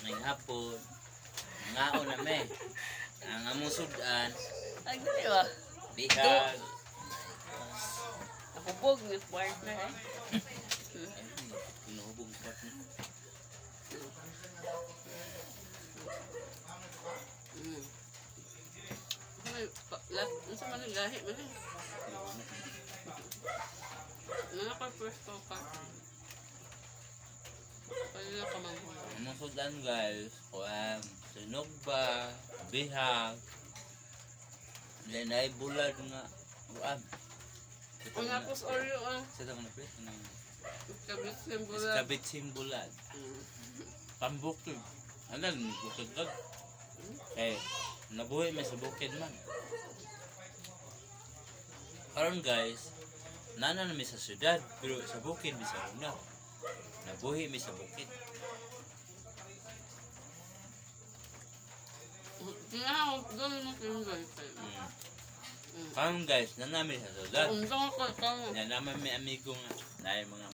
ngayong hapon. Ngao na me. Ang among sudan, Ay, gani ba? bihag. Nakubog with partner eh. Pinubog pa ni. Ano sa mga gahi mo na? Nakapwesto ka. Kanina ka manghula. Among sudan guys, kuan, sinog ba, bihag. Then ay bulad nga. Kuan. Ang tapos Oreo ah. Sa tama na pres nang Kabit simbula. kabitsing bulad. Pambukid. Ano ni bukid dog? Nabuhay may sa bukid man. Karon guys, nana na mi sa syudad, pero sa bukid mi sa una. Nabuhay mi sa bukid. Kaya doon mo kinugay tayo. Karon guys, nana mi sa syudad. Undang ako ikaw. Yan naman may amigo nga, na mga